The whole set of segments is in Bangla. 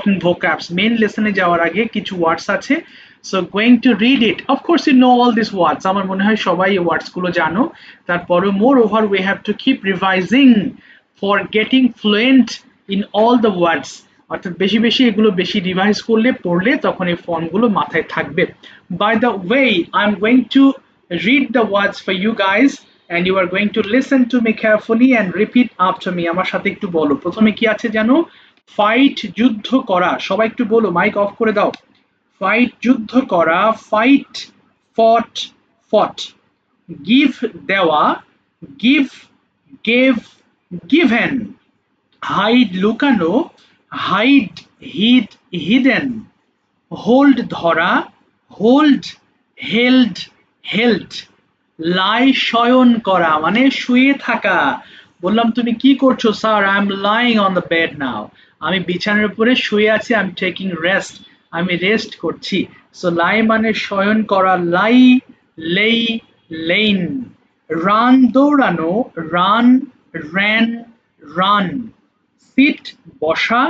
important vocabs. Main lesson এ যাওয়ার আগে কিছু words আছে, so going to read it. Of course you know all these words. আমার মনে হয় সবাই এই words গুলো জানো, তারপরে moreover we have to keep revising for getting fluent in all the words. অর্থাৎ বেশি বেশি এগুলো বেশি রিভাইজ করলে পড়লে তখন এই ফর্মগুলো মাথায় থাকবে. By the way, I'm going to read the words for you guys and you are going to listen to me carefully and repeat after me. আমার সাথে একটু বলো, প্রথমে কি আছে জানো? ফাইট, যুদ্ধ করা. সবাই একটু বলো, মাইক অফ করে দাও. ফাইট, যুদ্ধ করা. ফাইট, ফট, ফট. গিভ, দেওয়া. Give, gave, given. হাইড, লুকানো. Hide, hid, hidden. হোল্ড, ধরা. Hold, held, held. লাই, শয়ন করা মানে শুয়ে থাকা. বললাম তুমি কি করছো? Sir, I am lying on the bed now. আমি বিছানার উপরে শুয়ে আছি, আই এম টেকিং রেস্ট, আমি রেস্ট করছি. সো লাই মানে শয়ন করা. Lie, lay, lain. রান, দৌড়ানো. Run, ran, run. সিট, বসা.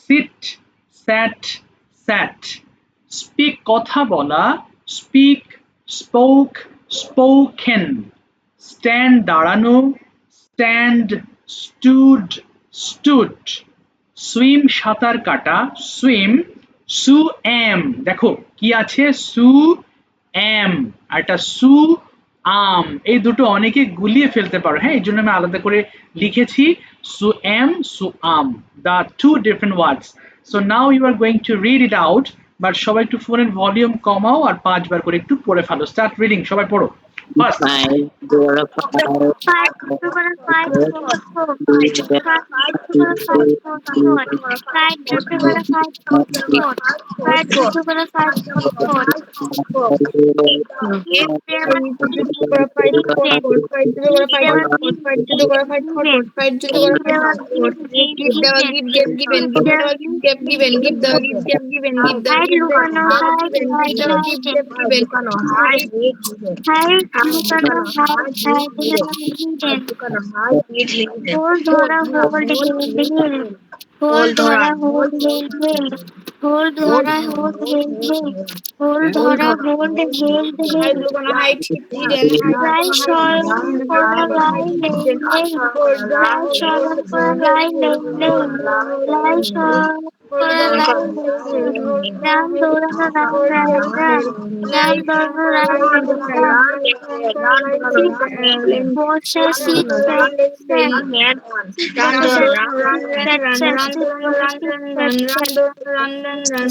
Sit, sat, sat. স্পিক, কথা বলা. Speak, spoke, spoken. স্ট্যান্ড, দাঁড়ানো. Stand, stood, stood. সুইম, সাঁতার কাটা. সুইম. সু এম, দেখো কি আছে? সু এম আর এটা সু আম, এই দুটো অনেকে গুলিয়ে ফেলতে পারো, হ্যাঁ, এই জন্য আমি আলাদা করে লিখেছি সু এম, সু আম, the two different words. So now you are going to read it out, but সবাই একটু ফোনের ভলিউম কমাও আর 5 বার করে একটু পড়ে ফেলো. স্টার্ট রিডিং, সবাই পড়ো. ফার্স্ট, হোল ধরা, হোল হেল্ড হেল্ড, হোল ধরা, হোল হেল্ড হেল্ড, হোল ধরা, হোল্ড হেল্ড হেল্ড, লাই শয়ন করা, লাই লেই লেই, লাই শয়ন করা, লাই লেই লেই, লাই শয়ন করা, লাই লেই লেই, রান দৌড়ানো, রান রান রান, রান দৌড়ানো, রান রান রান, সিট বসা, সিট স্ট্যান্ড স্ট্যান্ড,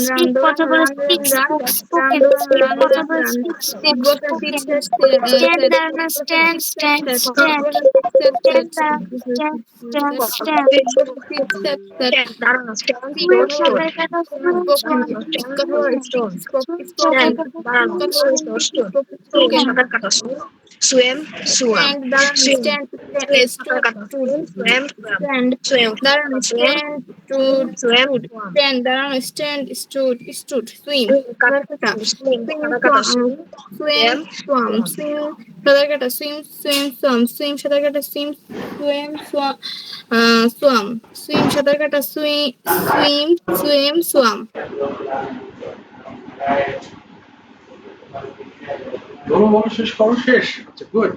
speak কথা বলে, speak spoke spoken, speak কথা বলে, speak spoke spoken, stand দাঁড়ানো, stand stand stand, stand দাঁড়ানো, stand stand stand, swim সাঁতার কাটা, swim swim, swim সাঁতার কাটা, swim, swam, stand দাঁড়ানো, stand stood stood, stand দাঁড়ানো, stand stood stood, swim সাঁতার কাটা, swim swam, swim সাঁতার কাটা, swim swim swam, swim সাঁতার কাটা, swim swim swam, swam, swim সাঁতার কাটা, swim swim swim swam. Good.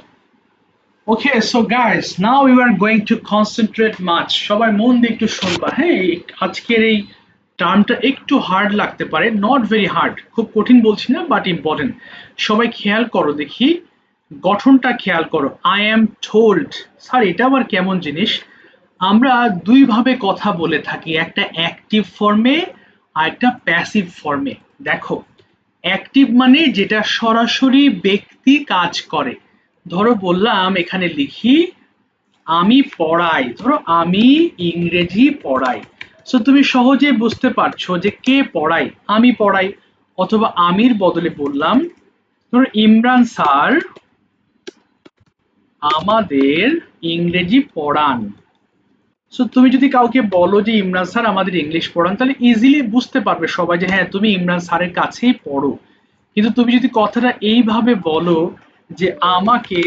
Okay, so guys, now we are going to concentrate much. সবাই মন দিয়ে একটু শুনবা, হ্যাঁ, আজকের এই টার্মটা একটু হার্ড লাগতে পারে, নট ভেরি হার্ড, খুব কঠিন বলছি না, বাট ইম্পর্টেন্ট. সবাই খেয়াল করো দেখি, গঠনটা খেয়াল করো. আই এম টোল্ড, স্যার এটা আবার কেমন জিনিস? আমরা দুই ভাবে কথা বলে থাকি, একটা অ্যাক্টিভ ফর্মে আর একটা প্যাসিভ ফর্মে. দেখো, অ্যাক্টিভ মানে যেটা সরাসরি ব্যক্তি কাজ করে. ধরো বললাম, এখানে লিখি আমি পড়াই, ধরো আমি ইংরেজি পড়াই. সো তুমি সহজে বুঝতে পারছো যে কে পড়াই, আমি পড়াই. অথবা আমির বদলে বললাম, ধরো ইমরান স্যার আমাদের ইংরেজি পড়ান. সো তুমি যদি কাউকে বলো যে ইমরান স্যার আমাদের ইংলিশ পড়ান, তাহলে ইজিলি বুঝতে পারবে সবাই যে হ্যাঁ তুমি ইমরান স্যারের কাছেই পড়ো. কিন্তু তুমি যদি কথাটা এইভাবে বলো যে আমাকে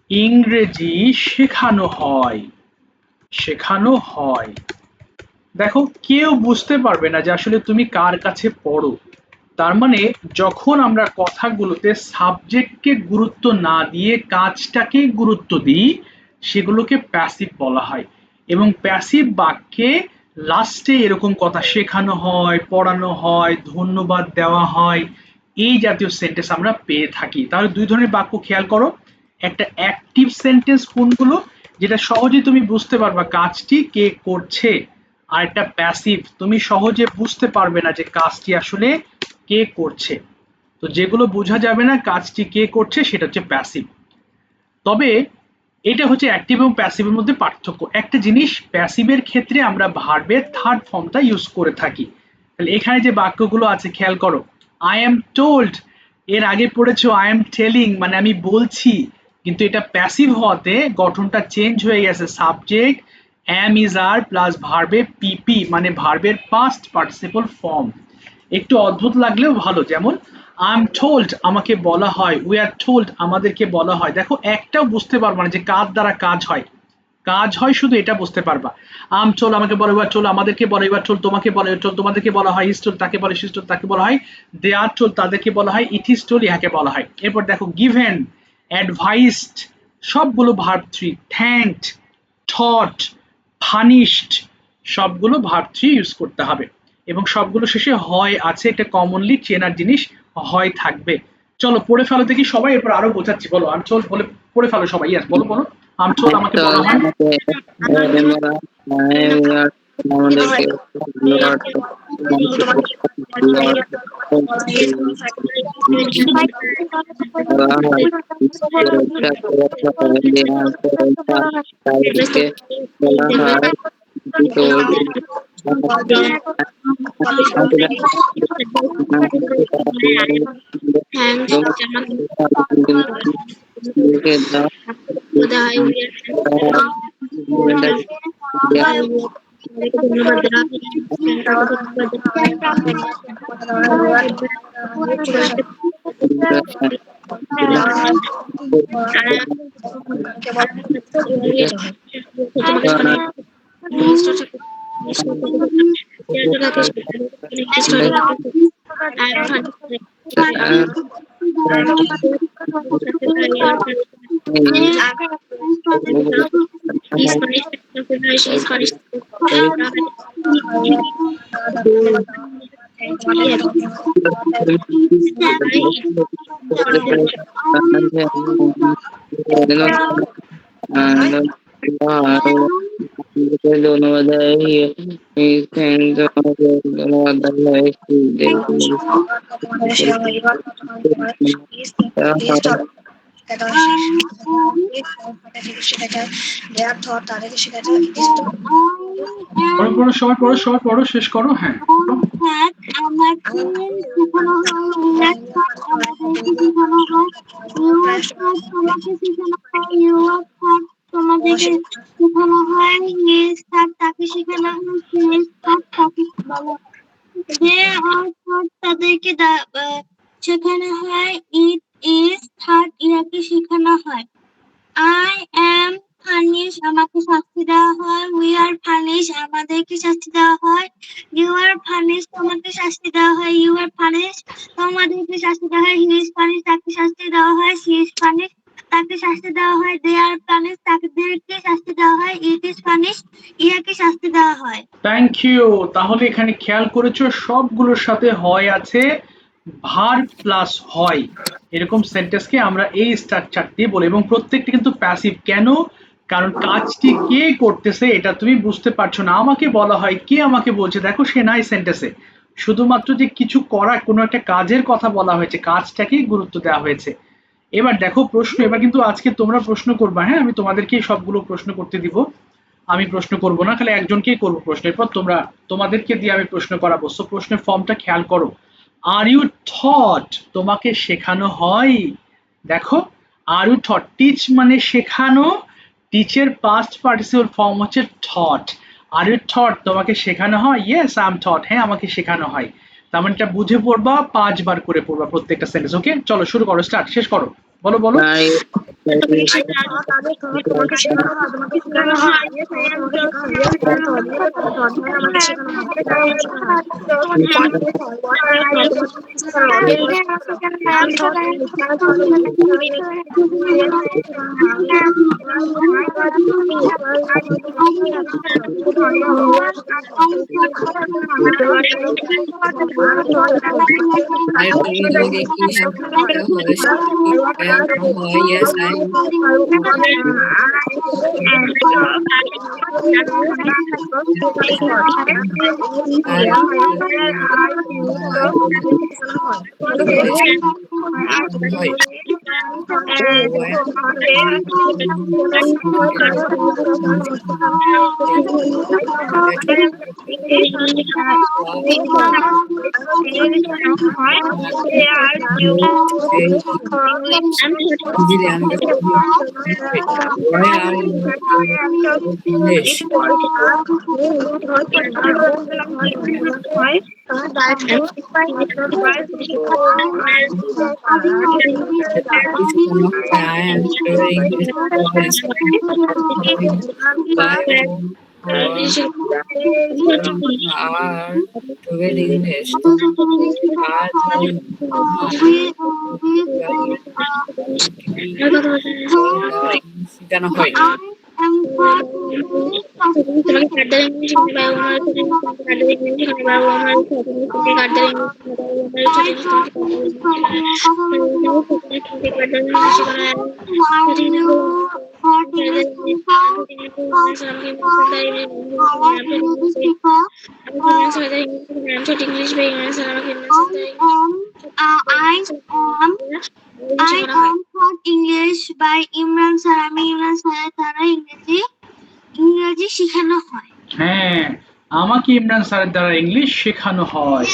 ইংরেজি শেখানো হয়, শেখানো হয়, দেখো কেউ বুঝতে পারবে না যে আসলে তুমি কার কাছে পড়ো। তার মানে যখন আমরা কথাগুলোতে সাবজেক্টকে গুরুত্ব না দিয়ে কাজটাকে গুরুত্ব দিই সেগুলোকে প্যাসিভ বলা হয়। এবং প্যাসিভ বাক্যে লাস্টে এরকম কথা শেখানো হয়, পড়ানো হয়, ধন্যবাদ দেওয়া হয়, এই জাতীয় সেন্টেন্স আমরা পেয়ে থাকি। তাহলে দুই ধরনের বাক্য খেয়াল করো, একটা অ্যাক্টিভ সেন্টেন্স কোনগুলো, যেটা সহজে তুমি বুঝতে পারবা কাজটি কে করছে, আর একটা প্যাসিভ, তুমি সহজে বুঝতে পারবে না যে কাজটি আসলে কে করছে। তো যেগুলো বোঝা যাবে না কাজটি কে করছে সেটা হচ্ছে প্যাসিভ। তবে এটা হচ্ছে অ্যাক্টিভ এবং প্যাসিভের মধ্যে পার্থক্য। একটা জিনিস, প্যাসিভের ক্ষেত্রে আমরা ভার্বের থার্ড ফর্মটা ইউজ করে থাকি। তাহলে এখানে যে বাক্যগুলো আছে খেয়াল করো, আই এম টোল্ড, এর আগে পড়েছো আই এম টেলিং, মানে আমি বলছি, কিন্তু এটা প্যাসিভ হওয়াতে গঠনটা চেঞ্জ হয়ে গেছে, subject am is are plus ভার্বে পিপি, মানে ভার্বের পাস্ট পার্টিসিপল ফর্ম। একটু অদ্ভুত লাগলেও ভালো, যেমন আই এম টোল্ড আমাকে বলা হয়, উই আর টোল্ড আমাদেরকে বলা হয়। দেখো একটাও বুঝতে পারবা না যে কার দ্বারা কাজ হয়, কাজ হয় শুধু এটা বুঝতে পারবা। আম চল আমাকে বলে, এবার চল আমাদেরকে বলে, এবার চল তোমাকে বলে, চল তোমাদেরকে বলা হয়, ইস চল তাকে বলে, শিস চল তাকে বলা হয়, দে আর চল তাদেরকে বলা হয়, ইট ইস চল ইহাকে বলা হয়। এরপর দেখো গিভেন, অ্যাডভাইসড, সবগুলো ভার্ব থ্রি, থ্যাঙ্কড, থট, ফানিশড, সবগুলো ভার্ব থ্রি ইউজ করতে হবে। এবং সবগুলো শেষে হয় আছে, একটা কমনলি চেনার জিনিস হয় থাকবে। চলো পড়ে ফেলো দেখি সবাই, এরপর আরো বোঝাচ্ছি। বলো আমচল বলে পড়ে ফেলো সবাই, ইয়াস বলো বলো। আমচল আমাকে বলা হয়, আমাদেরকে তাদেরকে বলা হয় পড়ো পড়ো সবাই পড়ো, সবাই পড়ো, শেষ করো। হ্যাঁ আমাকে শেখানো হয়, আমাদেরকে শেখানো হয়, ইউ আর থার্ড তোমাকে শেখানো হয়, ইউ আর থার্ড তোমাদেরকে শেখানো হয়, হি ইজ থার্ড তাকে শেখানো হয়, শি ইজ থার্ড তাকে বলা হয়, দে আর থার্ড তাদেরকে শেখানো হয়, ইট ইজ থার্ড ইহাকে শেখানো হয়, আই এম ফানিশ আমাকে শাস্তি দেওয়া হয়, উই আর ফানিশ আমাদেরকে শাস্তি দেওয়া হয়, ইউ আর ফানিশ তোমাকে শাস্তি দেওয়া হয়, ইউ আর ফানিশ তোমাদেরকে শাস্তি দেওয়া হয়, হি ইজ ফানিশ তাকে শাস্তি দেওয়া হয়, শি ইজ ফানিশ তাকে শাস্তি দেওয়া হয়, দে আর ফানিশ তাদেরকে শাস্তি দেওয়া হয়, ইট ইজ ফানিশ ইহাকে শাস্তি দেওয়া হয়। Thank you. তাহলে এখানে খেয়াল করেছো সবগুলোর সাথে হয় আছে, ভার্ব প্লাস হয়, এরকম সেন্টেন্সকে আমরা এই স্ট্রাকচার দিয়ে বলি। এবং প্রত্যেকটি কিন্তু প্যাসিভ। কেন? কারণ কাজটি কে করতেছে এটা তুমি বুঝতে পারছো না। আমাকে বলা হয়, কে আমাকে বলছে, দেখো সে নাই সেন্টেন্সে, শুধুমাত্র যে কিছু করা, কোনো একটা কাজের কথা বলা হয়েছে, কাজটাকেই গুরুত্ব দেওয়া হয়েছে। এবার দেখো প্রশ্ন, এবার কিন্তু আজকে তোমরা প্রশ্ন করবা, হ্যাঁ আমি তোমাদেরকেই সবগুলো প্রশ্ন করতে দিব, আমি প্রশ্ন করব না, খালি একজনকেই করব প্রশ্ন, এরপর তোমরা, তোমাদেরকে দিয়ে আমি প্রশ্ন করাবো। সো প্রশ্নের ফর্মটা খেয়াল করো, আর ইউ থট তোমাকে শেখানো হয়। দেখো আর ইউ থট, টিচ মানে শেখানো, টিচের পাস্ট পার্টিসিপল ফর্ম হচ্ছে থট। আর ইউ থট তোমাকে শেখানো হয়, ইয়েস আই এম থট, হ্যাঁ আমাকে শেখানো হয়। তার মানে এটা বুঝে পড়বা, 5 বার করে পড়বা প্রত্যেকটা সেন্টেন্স। ওকে চলো শুরু করো, স্টার্ট, শেষ করো, বলো বলো। তোমাকে শেখানো হয়, তোমাকে শেখানো হয়। Yes, I am thought. Yes, I am thought. Yes, I am thought মানে আমাকে শেখানো হয়। Yes, I am শেখানো হয়। What is thought? What are you thought? তোমাকে শেখানো হয়। Yes, I am thought. Yes, I am thought. Yes, I am শেখানো হয়। আরেকটা বিভাগে কি শব্দ দেওয়া হয় সেটি ব্যাখ্যা হয় yes I am হয় easily understood. Why are you English? Which one of the I am studying English is by whom or are to get English are শেখানো হয় I am taught English by Imran sir. আমি ইমরান স্যারের দ্বারা ইংরেজি শেখানো হয়। হ্যাঁ, আমাকে ইমরান স্যারের দ্বারা ইংলিশ শেখানো হয়।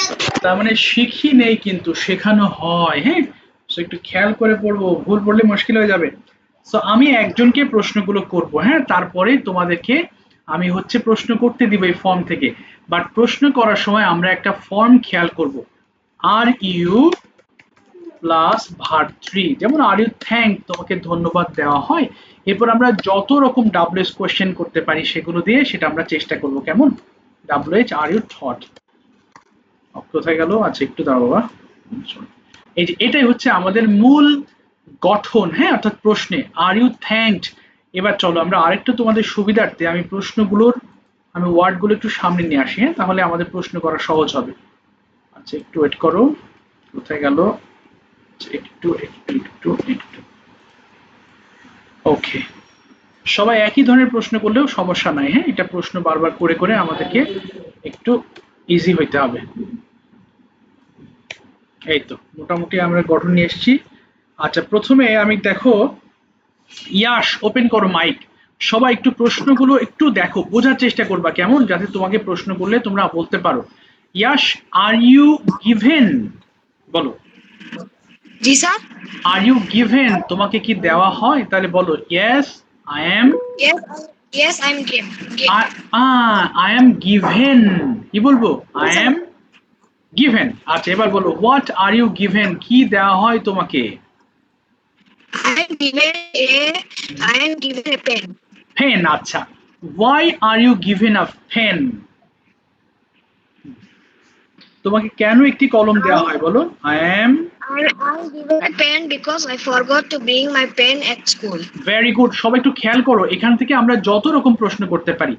তার মানে শিখি নেই কিন্তু শেখানো হয়। হ্যাঁ, সো একটু খেয়াল করে পড়বো, ভুল পড়লে মুশকিল হয়ে যাবে। সো আমি একজনকে প্রশ্নগুলো করব, হ্যাঁ, তারপরে তোমাদেরকে আমি হচ্ছে প্রশ্ন করতে দিব এই ফর্ম থেকে। বাট প্রশ্ন করার সময় আমরা একটা ফর্ম খেয়াল করব, are you plus verb three. যেমন আর ইউ থ্যাংক, তোমাকে ধন্যবাদ দেওয়া হয়। এরপর আমরা যত রকম ডাব্লিউএস কোশ্চেন করতে পারি সেগুলো দিয়ে সেটা আমরা চেষ্টা করব। কেমন? ডাব্লিউএইচ আর ইউ থট, কোথায় গেল? আচ্ছা একটু দাঁড়াও বাবা। এই যে এটাই হচ্ছে আমাদের মূল গঠন, হ্যাঁ, অর্থাৎ প্রশ্নে আর ইউ থ্যাঙ্কড। এবার চলো আমরা আরেকটু তোমাদের সুবিধার্থে আমি আমি ওয়ার্ডগুলো একটু সামনে নিয়ে আসি, হ্যাঁ, তাহলে আমাদের প্রশ্ন করা সহজ হবে। আচ্ছা একটু ওয়েট করো, কোথায় গেল? একটু একটু একটু একটু ওকে, সবাই একই ধরনের প্রশ্ন করলেও সমস্যা নাই। হ্যাঁ, এটা প্রশ্ন বারবার করে করে আমাদেরকে একটু ইজি হইতে হবে। এই তো মোটামুটি আমরা গঠন নিয়ে এসেছি। আচ্ছা প্রথমে আমি দেখো, ইয়াশ ওপেন করো মাইক। সবাই একটু প্রশ্নগুলো একটু দেখো, বোঝার চেষ্টা করবা কেমন, যাতে তোমাকে প্রশ্ন করলে তোমরা বলতে পারো। Yash, are you given? বলো। জি স্যার। আর ইউ গিভেন, তোমাকে কি দেওয়া হয়? তাহলে বলো yes I am. Yes, I'm game. I am given. কি বলবো? I am given. আচ্ছা এবার বলো হোয়াট আর ইউ গিভেন, কি দেওয়া হয় তোমাকে? I am given a pen. Pen. আচ্ছা, why are you given a pen? তোমাকে কেন একটি কলম দেওয়া হয় বলো? I'm given a pen because I forgot to bring my pen at school. Very good. সবাই একটু খেয়াল করো, এখান থেকে আমরা যত রকম প্রশ্ন করতে পারি।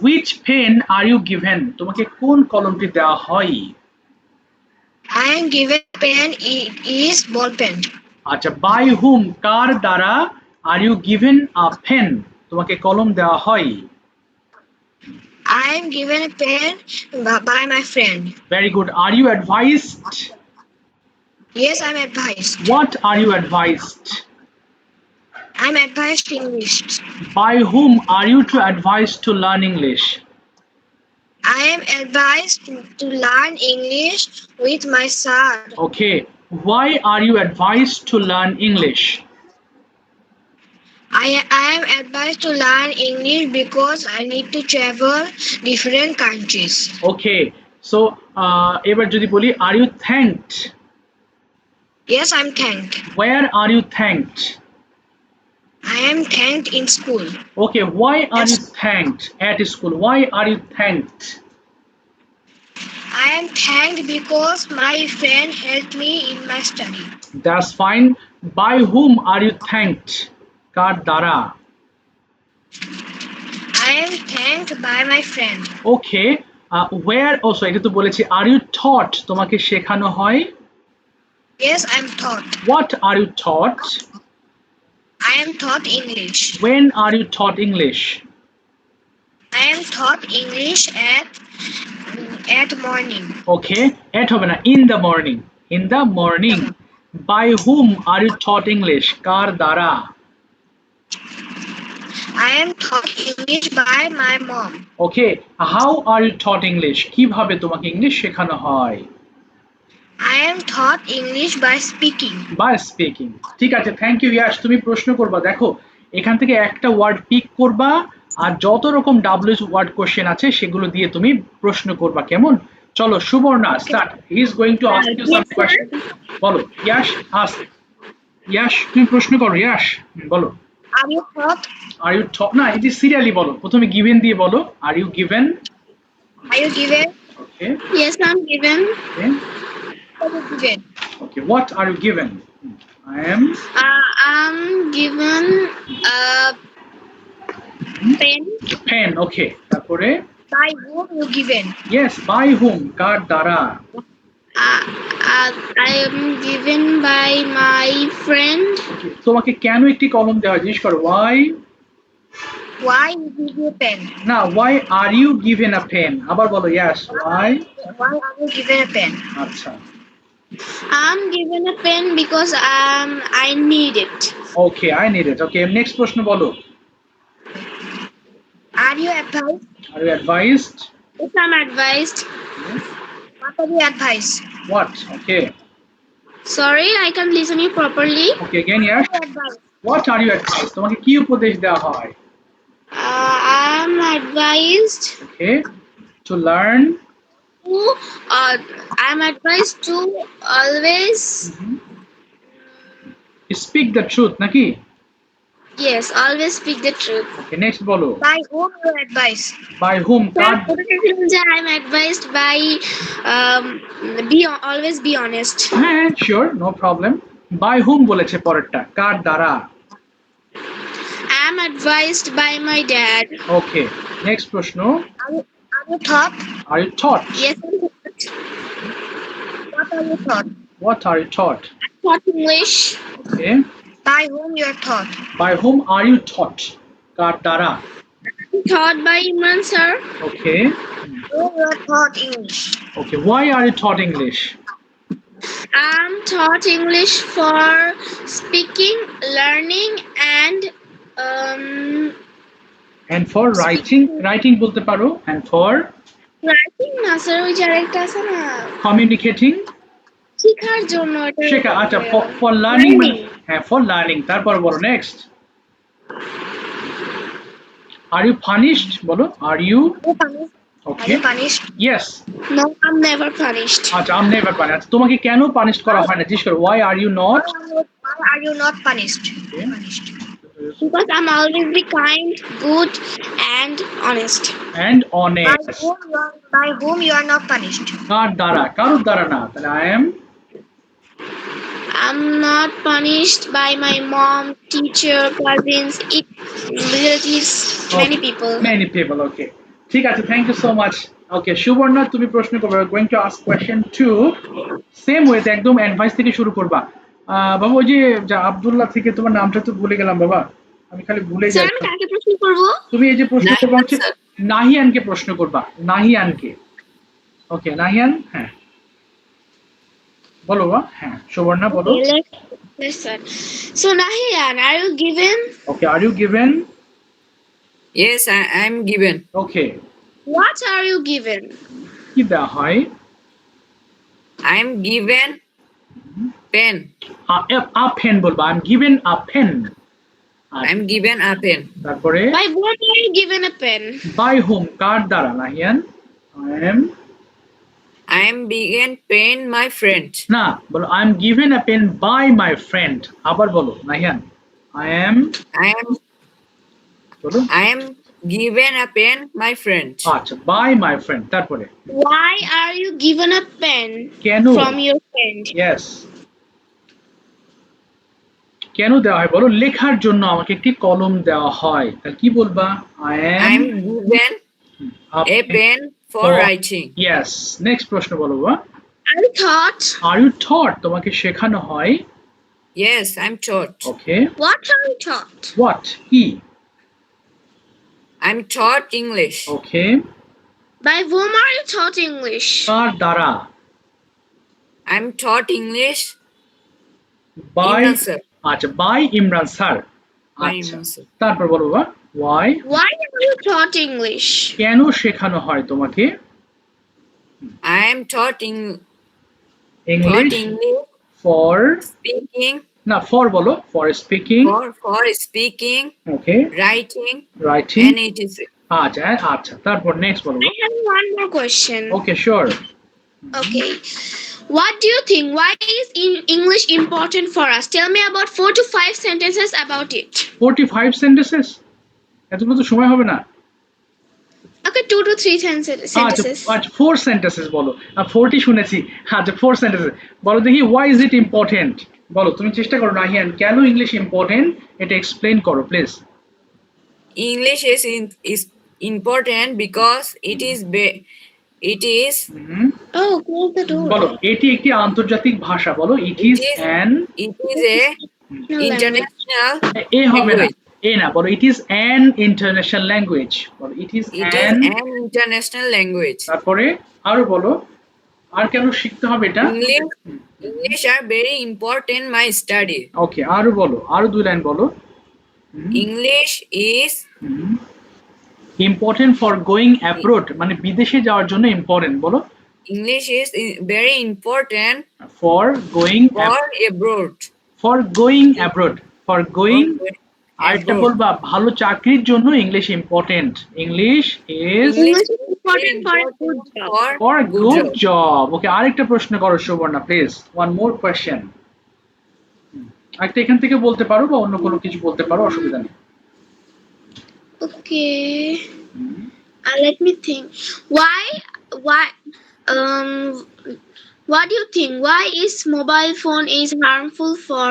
which pen are you given, তোমাকে কোন কলমটি দেওয়া হয়? I am given a pen, it is ball pen. আচ্ছা, by whom, কার দ্বারা are you given a pen, তোমাকে কলম দেওয়া হয়? I am given a pen by my friend. Very good. Are you advised? Yes, I'm advised. What are you advised? I'm advised English. By whom are you to advised to learn English? I am advised to learn English with my sir. Okay. Why are you advised to learn English? I am advised to learn English because I need to travel different countries. Okay. So, এবার যদি বলি are you thanked? Yes, I'm thanked. Where are you thanked? I am thanked in school. Okay, why are you thanked at school? Why are you thanked? I am thanked because my friend helped me in my study. That's fine. By whom are you thanked? কার দ্বারা? I am thanked by my friend. Okay, where also এটা তো বলেছি, are you taught? তোমাকে শেখানো হয়? Yes, I am taught. What are you taught? I am taught English. When are you taught English? I am taught English at morning. Okay, at হবে না, in the morning. In the morning. By whom are you taught English? কার দ্বারা? I am taught English by my mom. Okay, how are you taught English? কিভাবে তোমাকে ইংলিশ শেখানো হয়? I am taught English by speaking. By speaking. ঠিক আছে, থ্যাংক ইউ ইয়াশ। তুমি প্রশ্ন করবা, দেখো এখান থেকে একটা ওয়ার্ড পিক করবা আর যত রকম ডাব্লিউএস ওয়ার্ড কোশ্চেন আছে সেগুলো দিয়ে তুমি প্রশ্ন করবা, কেমন? চলো Suborna start. He is going to ask you some question. বলো ইয়াশ, আস্ক। ইয়াশ তুমি প্রশ্ন করো, ইয়াশ বলো। Are you taught? Are you না, এটি সিরিয়ালি বলো, প্রথমে গিভেন দিয়ে বলো। Are you given? Are you given? Okay Yes, I'm given. Okay Are you given? Okay, what are you given? I am I'm given a pen. Pen. Okay, তারপরে By whom you given? Yes, by whom, কার দ্বারা? I am given by my friend. তোমাকে কেন একটি কলম দেওয়া হয় জিজ্ঞেস করো, why? Why you give you pen? না, why are you given a pen. আবার বলো, yes, why? Why are you given a pen? আচ্ছা, I'm given a pen because I need it. Okay, I need it. Okay, next প্রশ্ন বলো। Are you advised? Are you advised? If I'm advised. What are you advised? What? Okay Sorry, I can't listen you properly. Okay, again yes, Are you advised? What are you advised? তোমাকে কি উপদেশ দেওয়া হয়? I'm advised okay, to learn. to. I'm advised to always. Speak the truth নাকি? Yes, always speak the truth. Okay, next বলো। By whom you advised? By whom, কার? I'm advised by always be honest. হ্যাঁ sure, no problem. By whom বলেছে পরেরটা, কার দ্বারা? I'm advised by my dad. Okay, next প্রশ্ন। Are you taught? Are you taught? Yes, I'm What are you taught? What are you taught? taught English. Okay, By whom you are taught? By whom are you taught? কার দ্বারা? Taught by Imran sir. Okay Whom you are taught English? Okay, why are you taught English? I'm taught English for speaking, learning, and and for writing, writing বলতে পারো। এন্ড ফর writing না স্যার ওই যে আরেকটা আছে না কমিউনিকেটিং, শেখার জন্য এটা শেখা। আচ্ছা, ফর লার্নিং, হ্যাঁ ফর লার্নিং। তারপর বলো নেক্সট। Are you punished? বলো, are you? Are you punished? Are okay, you punished? Yes. No, I'm never punished. আচ্ছা, আম নেভার পানিশ। আচ্ছা, তোমাকে কেন পানিশ করা হয় না জিজ্ঞেস করো, why are you not? Why are you not punished? Punished. Because I'm always be kind, good, and honest. And honest. By whom you are not punished? কার দ্বারা? কারোর দ্বারা না। তাহলে I am? I'm not punished by my mom, teacher, cousins, relatives, many people. Many people, okay. ঠিক আছে, থ্যাংক ইউ সো মাচ। ওকে, সুবর্ণা তুমি প্রশ্ন করবে। Going to ask question 2 same ওয়েতে, একদম অ্যাডভাইস থেকে শুরু করবা। বাবা ওই যে আব্দুল্লাহ থেকে, তোমার নামটা তো ভুলে গেলাম বাবা, আমি খালি ভুলে স্যার যাই। আমি কাকে প্রশ্ন করব? তুমি এই যে প্রশ্ন করবা হচ্ছে স্যার। নাহিয়ানকে প্রশ্ন করবা, নাহিয়ানকে। ওকে, নাহিয়ান, হ্যাঁ বলো বাবা। হ্যাঁ সুবর্ণা বলো। Yes, sir. So Nahian, are you given? Okay, are you given? Yes, I'm given. Okay, What are you given? কি দেওয়া হয়? I'm given pen. A pen বলবা, I am given a pen. I'm given a pen. তারপরে By whom are you given a pen? By whom, কার দ্বারা? Nahiyan, I am I'm being pen my friend. না, বলো I am given a pen by my friend. আবার বলো নাহিয়ান, I am বলো I am given a pen, my friend. আচ্ছা by my friend তারপরে Why are you given a pen কেন from your friend? yes কেন দেওয়া হয় বলো লেখার জন্য আমাকে একটি কলম দেওয়া হয় তাহলে কি বলবা I I am am given a pen for writing. yes next প্রশ্ন বলো বা Are you taught? are you taught তোমাকে শেখানো হয় Yes, I'm taught. okay What are you taught? what কি I'm taught English. okay By whom are you taught English? কার দ্বারা I'm taught English by Imran sir. আচ্ছা by ইমরান স্যার By আচ্ছা Imran sir. তারপর বলো বা why Why are you taught English? কেন শেখানো হয় তোমাকে I am taught English English for speaking না for বলো for speaking for speaking, okay writing, writing and etc. আচ্ছা আচ্ছা তারপর next বলো I have one more question. okay sure Okay. What do you think? Why is English important for us? Tell me about 4 to 5 sentences about it. 45 sentences এতগুলো তো সময় হবে না Okay, 2 to 3 আচ্ছা sentences. আচ্ছা 4 sentences বলো 40 শুনেছি আচ্ছা 4 sentences বলো দেখি why is it important বলো তুমি চেষ্টা করো নাহিয়ান কেন ইংলিশ ইম্পর্টেন্ট এটা এক্সপ্লেইন করো please English is important because it is Oh, close the door. বলো এটি একটি আন্তর্জাতিক ভাষা বলো it is an a international a হবে না language. এ না বলো it is an international language বলো it is It is an an international language. তারপরে আরো বলো আর কেন শিখতে হবে এটা English are very important my study. ওকে আরো বলো আরো দুই লাইন বলো English is important for going abroad মানে বিদেশে যাওয়ার জন্য ইম্পর্টেন্ট বলো English is very important for going for abroad. For going abroad for going আরেকটা abroad. বলবা ভালো চাকরির জন্য English important English is English is important for a good job. For good good job. Job okay আরেকটা প্রশ্ন করো Suborna please one more question একটা এখান থেকে বলতে পারো বা অন্য কোনো কিছু বলতে পারো অসুবিধা নেই Okay. Let me think. Um what do you think? Why is mobile phone is harmful for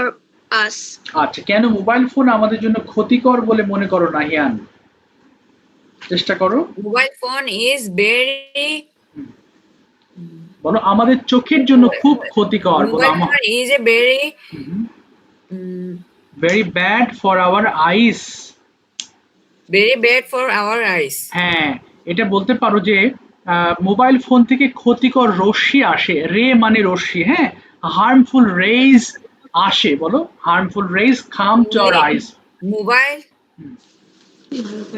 us? আচ্ছা কেন মোবাইল ফোন আমাদের জন্য ক্ষতিকর বলে মনে করো নাহিয়ান চেষ্টা করো Mobile phone is very বলো আমাদের চোখের জন্য খুব ক্ষতিকর বলো mobile phone is a very very bad for our eyes very bad for our eyes. হ্যাঁ এটা বলতে পারো যে মোবাইল ফোন থেকে ক্ষতিকর রশ্মি আসে রে মানে রশ্মি হ্যাঁ হার্মফুল রেজ আসে বলো harmful rays come to our eyes Mobile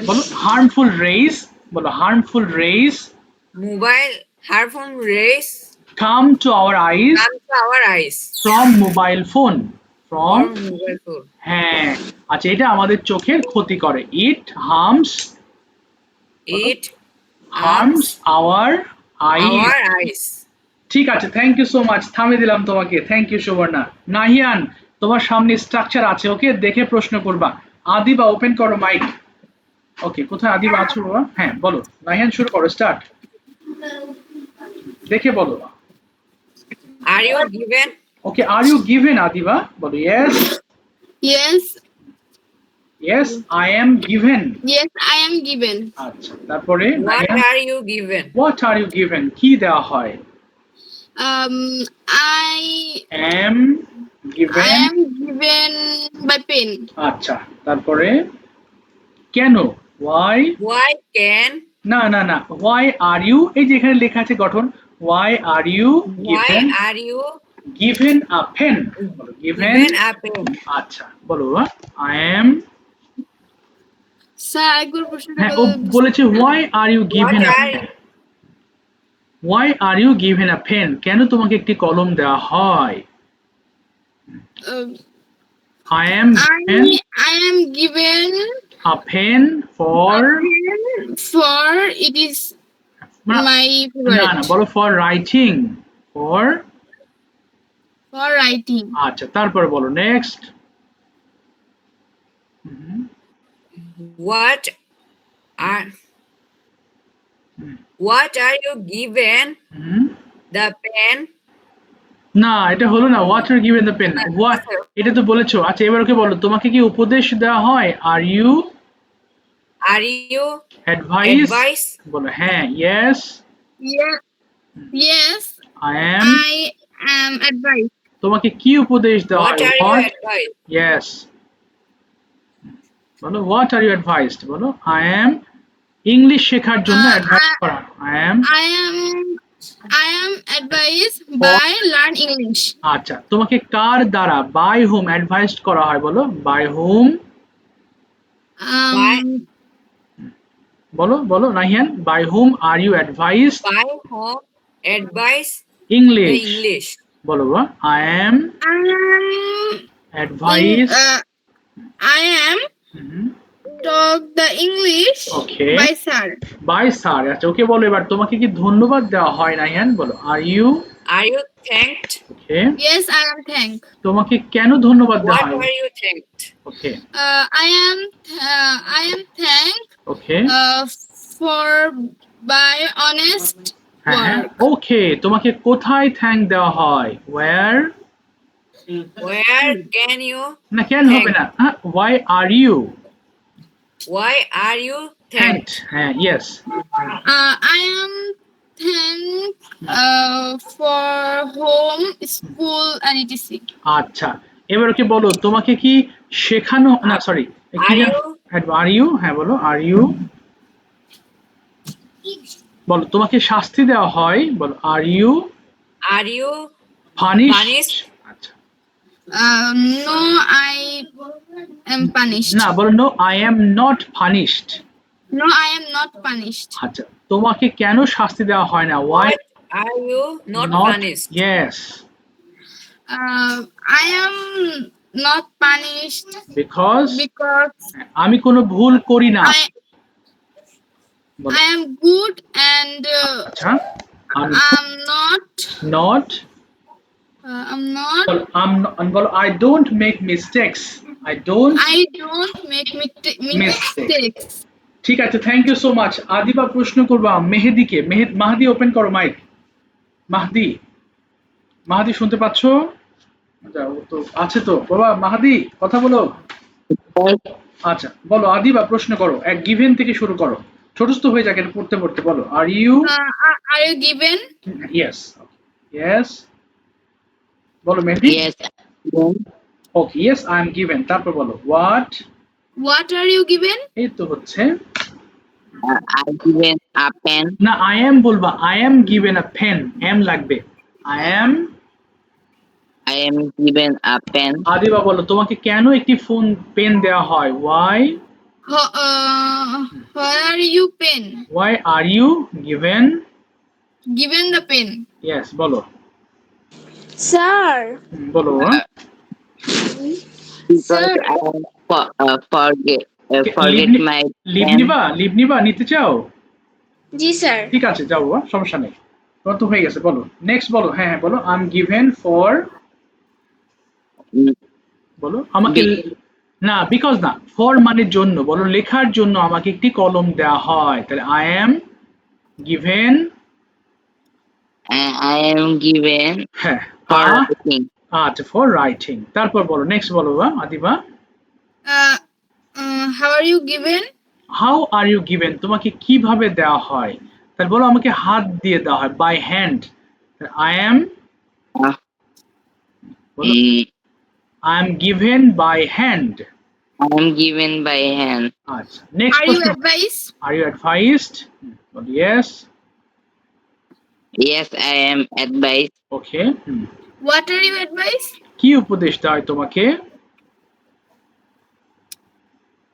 বলো হার্মফুল রেজ বলো harmful rays mobile harmful rays come to our eyes come to our eyes from mobile phone from from mobile phone. হ্যাঁ আচ্ছা এটা আমাদের চোখের ক্ষতি করে ইট harms It harms our eyes our eyes. ঠিক আছে থ্যাংক ইউ সো মাচ থামিয়ে দিলাম তোমাকে থ্যাংক ইউ সুবর্ণা নাহিয়ান তোমার সামনে স্ট্রাকচার আছে ওকে দেখে প্রশ্ন করবা আদিবা ওপেন করো মাইক ওকে কোথায় আদিবা আছো বাবা হ্যাঁ বলো নাহিয়ান শুরু করো স্টার্ট দেখে বলো Are you given? Okay are you given Adiba বলো yes Yes, yes I am given yes, I am given. আচ্ছা তারপরে What are you given? What are you given কি দেওয়া হয় I am given am given by pen. আচ্ছা তারপরে কেন ওয়াই Why can? না না না ওয়াই আর ইউ এই যে এখানে লেখা আছে গঠন why are you Why are you given a pen given given a pen? আচ্ছা বলো আই এম স্যার একবার প্রশ্নটা হ্যাঁ ও বলেছে why are you given a are- pen why are you given a pen কেন তোমাকে একটি কলম দেওয়া হয় I am I am given a pen for for it is my না favorite না বলো for writing for for writing. আচ্ছা তারপরে বলো next What are what are you given হুম। the pen? না, এটা হলো না। What are given the pen? What? এটা তো বলেছো। আচ্ছা, এবার ওকে বলো, তোমাকে কি উপদেশ দেওয়া হয়? Are you Are you advised? advised? বলো হ্যাঁ, yes, Yeah. Yes, I am. I am advised. তোমাকে কি উপদেশ দেওয়া What হয়? are you What? advised? Yes. বলো what are you advised? বলো I am ইংলিশ শেখার জন্য অ্যাডভাইস করা। I am I am advised by learn English. আচ্ছা, তোমাকে কার দ্বারা by whom অ্যাডভাইসড করা হয়? বলো by whom? By বলো বলো Nahiyan, by whom are you advised by whom advise the English? English? বলো I am I am advised. I am hmm, taught the English Okay. by sir. by sir. আচ্ছা, ওকে বলো এবার তোমাকে কি ধন্যবাদ দেওয়া হয় নাহিয়ান? বলো are you Are you thanked? okay? Yes, I am thanked. তোমাকে কেন ধন্যবাদ দেওয়া What হয়? are you thanked? Okay, I am thanked okay. for by honest হ্যাঁ, work. ওকে। তোমাকে কোথায় থ্যাঙ্ক দেওয়া হয়? where? Where can you না, কেন হবে না। why are you Why are you thanked? thanked? হ্যাঁ, yes. I am thanked for home, school, and etc. আচ্ছা, এবার ওকে বলো তোমাকে কি শেখানো না সরি কি Are জানো? you আর ইউ হ্যাঁ বলো আর ইউ বলো তোমাকে শাস্তি দেওয়া হয়? বলো are you are you punished? punished? আচ্ছা, No, I am punished. না বলো no I am not punished. No, I am not punished. আচ্ছা, তোমাকে কেন শাস্তি দেওয়া হয় না? why What are you not punished? yes, I am not punished because because আমি কোনো ভুল করি না। I বলো I am good and আচ্ছা, আমি I'm not not I'm not বলো বলো I don't make mistakes. I don't make Mistake. mistakes. ঠিক আছে, thank you so much. Adiba প্রশ্ন করবা মেহেদিকে। মাহাদি ওপেন করো মাইক। মাহাদি, মাহাদি শুনতে পাচ্ছো? আচ্ছা, ও তো আছে তো বাবা। মাহাদি কথা বলো। আচ্ছা, বলো আদিবা প্রশ্ন করো। এক গিভেন থেকে শুরু করো, ছোটস্থ হয়ে যাক এটা পড়তে পড়তে। বলো are you Are you given? Yes yes বলো Mehedi. Yes, okay yes I am given. তারপর বলো What are you given? এই তো হচ্ছে I given a pen. না আই এম বলবা। I am given a pen, am লাগবে। I am I am given a pen. Adiba বলো তোমাকে কেন একটি পেন দেওয়া হয়? Where are you pen? why are you given Given the pen. yes বলো Sir. বলো Because I forget my live pen. নিবা নিতে চাও? Ji sir. ঠিক আছে, যাও বাবা, সমস্যা নেই। তোমার তো হয়ে গেছে। বলো নেক্সট। বলো হ্যাঁ হ্যাঁ বলো আই এম গিভেন ফর বলো আমাকে না বিকজ না ফর মানে জন্য। বলো লেখার জন্য আমাকে একটি কলম দেওয়া হয়। তাহলে I am given I am given হ্যাঁ for writing. আচ্ছা ফর রাইটিং। তারপর বলো নেক্সট বলো Adiba. How are you given? How are you given তোমাকে কিভাবে দেওয়া হয়? তাহলে বলো আমাকে হাত দিয়ে দেওয়া হয়, by hand. I am Uh, বলো I am given by hand. I am given by hand. আচ্ছা, নেক্সট Are you প্রশ্ন। advised? Are you advised? বলো yes. Yes, I am advised. Okay, What are you advised? কি উপদেশ দেওয়া হয় তোমাকে?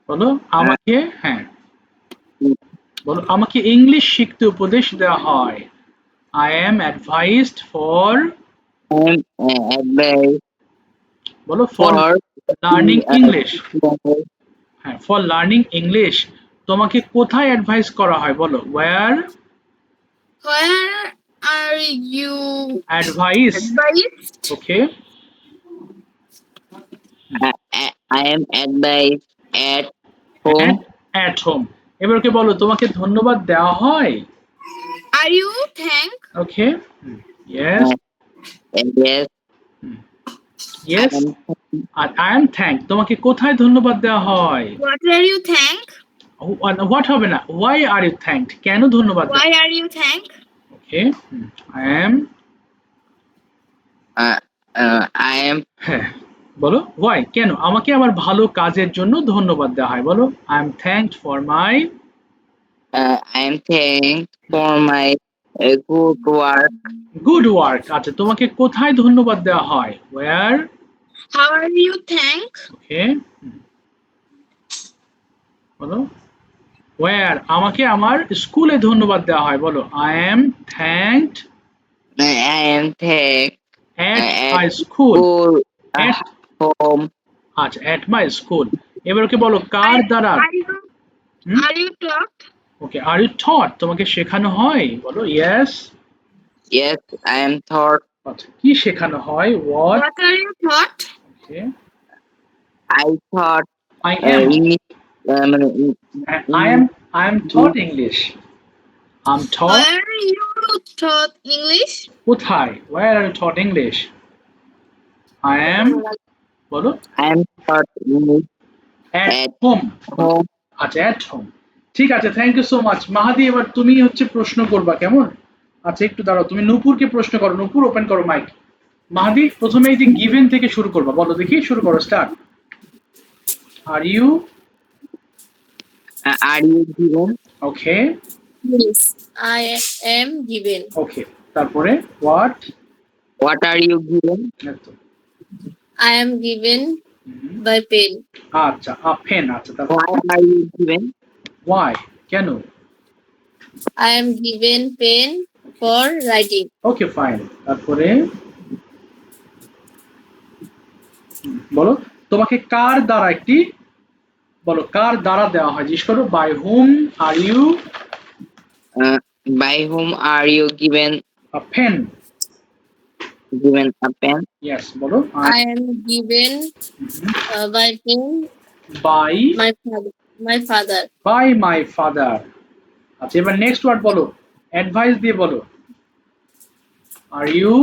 বলো আমাকে হ্যাঁ বলো আমাকে ইংলিশ শিখতে উপদেশ দেওয়া হয়। I am advised for I am advised বলো for for learning English. uh, হ্যাঁ, ফর লার্নিং ইংলিশ তোমাকে কোথায় অ্যাডভাইস করা হয়? বলো where Where are you advise. advised? Okay, I am advised at home. at home. এবার ওকে বলো তোমাকে ধন্যবাদ দেওয়া হয়। Are you thank? Okay, yes, Yes, yes, I am. R I am thank তোমাকে কোথায় ধন্যবাদ দেওয়া হয়? What are you thank? What হবে না, why are you thanked, কেন ধন্যবাদ দেওয়া? Why are you thank? Okay, I am, I am. হ্যাঁ বলো why, কেন আমাকে আমার ভালো কাজের জন্য ধন্যবাদ দেওয়া হয়, বলো I am thanked for my I am thanked for my good work. good work. আচ্ছা তোমাকে কোথায় ধন্যবাদ দেওয়া হয়, where, How are you thank? ওকে, বলো where আমাকে আমার স্কুলে ধন্যবাদ দেওয়া হয়, বলো I am thanked I am thanked at at my school, school, at, home. আচ্ছা at my school. এবার ওকে বলো কার দ্বারা, Are you taught? Okay are you taught তোমাকে শেখানো হয়, বলো yes, Yes, I am taught. আচ্ছা কি শেখানো হয়, what, What are you taught? Okay I taught I am, English. I am taught English, I'm taught, Where are you taught English? কোথায়, where are you taught English, I am, বলো I am taught English at at home, home. আচ্ছা at home. ঠিক আছে, থ্যাংক ইউ সো মাচ। মাহাদি এবার তুমি হচ্ছে প্রশ্ন করবা, কেমন? আচ্ছা একটু দাঁড়াও, তুমি নূপুরকে প্রশ্ন করো, নূপুর ওপেন করো মাইক। মাহাদি প্রথমে এই যে গিভেন থেকে শুরু করবা, বলো দেখি, শুরু করো, start. Are you, Are you given? Okay, Yes, I am given. Okay, তারপরে what, What are you given? I am given by pen. আচ্ছা পেন, আচ্ছা তারপর Why are you given? Why, কেন, I am given pen for writing. Okay fine, তারপরে বলো তোমাকে কার দ্বারা একটি, বলো কার দ্বারা দেওয়া হয়, জিজ্ঞেস করো by whom are you By whom are you given a pen, a pen? Yes বলো I am given by pen by my father. By my father. আচ্ছা এবার নেক্সট ওয়ার্ড বলো, অ্যাডভাইস দিয়ে বলো, are you,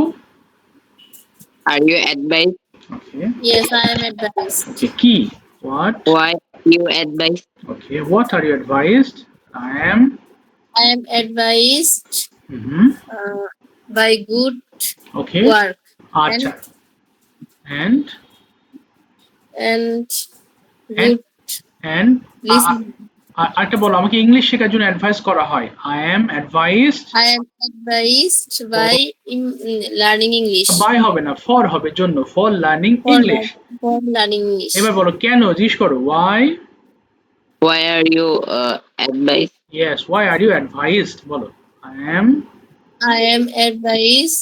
Are you advised? Okay, Yes, I am advised. Okay কি, what, Why you advised? Okay what are you advised, I am, I am advised by good okay, work আচ্ছা and and good and listen. আরেকটা বলো, আমাকে ইংলিশ শেখার জন্য অ্যাডভাইস করা হয়, I am advised, I am advised by learning English. By হবে না, ফর হবে, জন্য, for learning English. For learning English. এবার বলো কেন, জিজ্ঞেস করো why, Why are you advised? Yes why are you advised, বলো I am, I am advised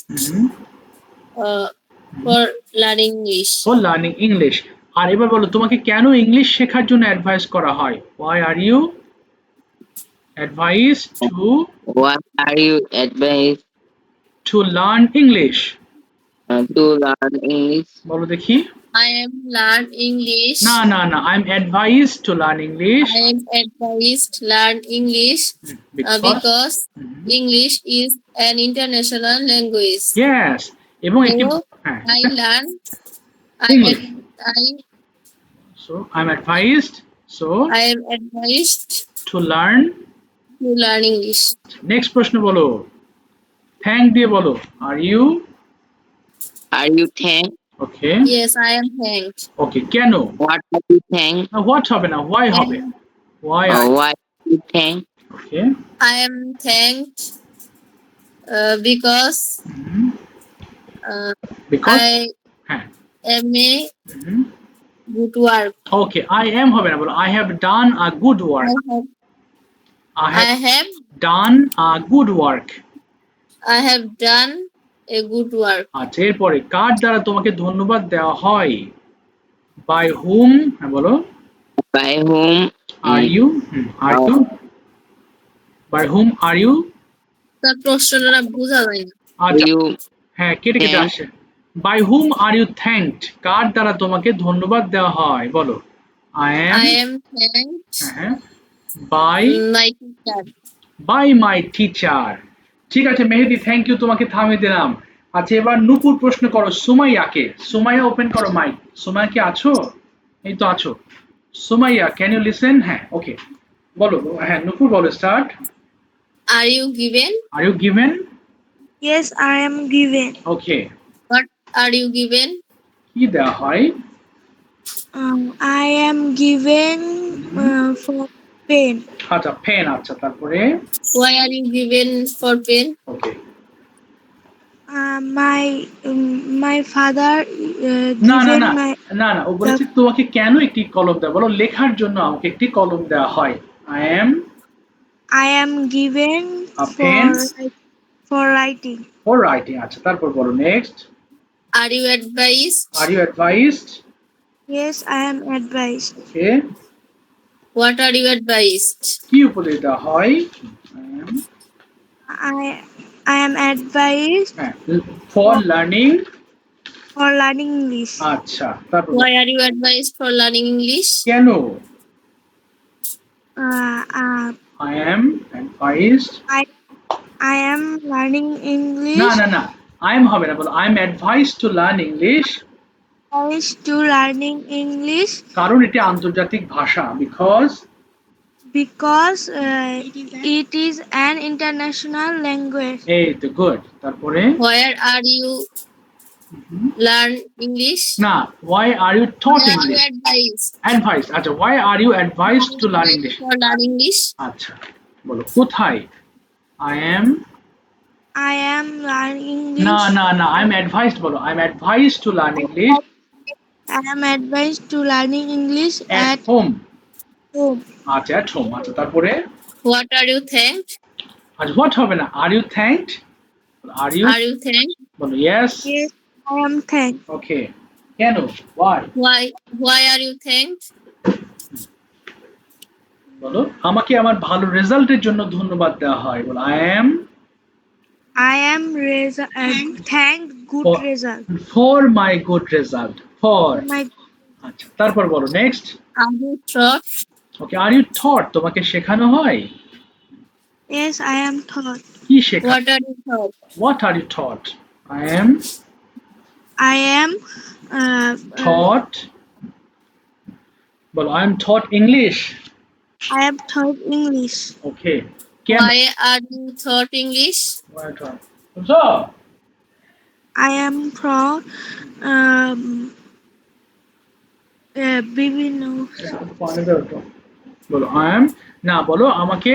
for learning English. For learning English. আর এবার বলো তোমাকে কেন ইংলিশ শেখার জন্য অ্যাডভাইস করা হয়, why are you advise Why are you advised to learn English, to learn English? বলো দেখি, I am learn English. না না না, I M advice two learn English I am advised learn English because English is an international language. Yes, এবং একটি, So হ্যাঁ, I learn. English. I so I am advised, so am advised to learn. to learn English. Next প্রশ্ন বলো, থ্যাংক দিয়ে বলো, are you, Are you thanked? Okay, Yes, I am thanked. Okay কেন, What are you thanked? What হবে না, ওয়াই হবে, why, Why are you thanked? Okay, I am thanked because because, I হ্যাঁ, am a good work. Okay I M হবে না, বলো I have done a good work, I I have have done a good work. done a good work. আচ্ছা এরপরে কার দ্বারা তোমাকে ধন্যবাদ দেওয়া হয়, বাই হুম, হ্যাঁ বলো, By whom are you, are you, by whom are you, তার প্রশ্নটা বোঝা যায় না। আচ্ছা you হ্যাঁ কেটে কেটে আসে, by whom are you thanked, কার দ্বারা তোমাকে ধন্যবাদ দেওয়া হয়, বলো I I am, am thanked হ্যাঁ by My teacher. By my teacher. ঠিক আছে মেহেদি, থ্যাংক ইউ, তোমাকে থামিয়ে দিলাম। আচ্ছা এবার নূপুর প্রশ্ন করো সুমাইয়াকে। সুমাইয়া ওপেন করো মাইক। সুমাইয়া কি আছো? এই তো আছো। Sumaiya can you listen? হ্যাঁ ওকে, বলো। হ্যাঁ নূপুর বলো, start. Are you given? Are you given? Yes, I am given. Okay, What are you given? কি দেওয়া হয়? I am given for pen. আচ্ছা পেন, আচ্ছা তারপরে? Why are you given for pen? Okay, My father না না given না my না না, ও বলেছে তোমাকে কেন একটি কলম দেওয়া, বলো লেখার জন্য আমাকে একটি কলম দেওয়া হয়। I am given A pen? for writing. For writing. আচ্ছা তারপর বলো next. Are you advised? Are you advised? Yes, I am advised. Okay, What are you advised? কি উপদেশ দেওয়া হয়? I am advised for learning. for learning English. আচ্ছা তারপর Why are you advised for learning English? কেন? I I am advised. am learning English. না না না, আই এম হবে না, বলো I am advised to learn English. Advised to learning English কারণ এটি আন্তর্জাতিক ভাষা, because it is an international language. এই তো গুড। তারপরে Where are you learn English? না, why are you taught Why are you English? advised Advised, আচ্ছা why are you advised to learn English? for learn English? আচ্ছা বলো কোথায়? I am learning English. না না না, I am advised বলো, I am advised to learn English I am advised to learning English at at home. home. আচ্ছা at home। আচ্ছা তারপরে? What are you thanked? আচ্ছা what হবে না, are you thanked? Are you thanked? বলো yes। Yes, I am thanked. Okay, কেন? why? Why are you thanked? বলো আমাকে আমার ভালো রেজাল্টের জন্য ধন্যবাদ দেওয়া হয়, বলো I am thanked good For- result. for my good result, for। My আচ্ছা তারপর বলো next. Are you taught? Okay, are you taught, তোমাকে শেখানো হয়? yes, I am taught. কি শেখা? What are you taught? What are you taught? I am I am taught বলো I am taught English। I am taught English. Okay, কেন? Why are you taught English? Why taught? বুঝছো? I am taught বিভিন্ন বলো I am, না বলো আমাকে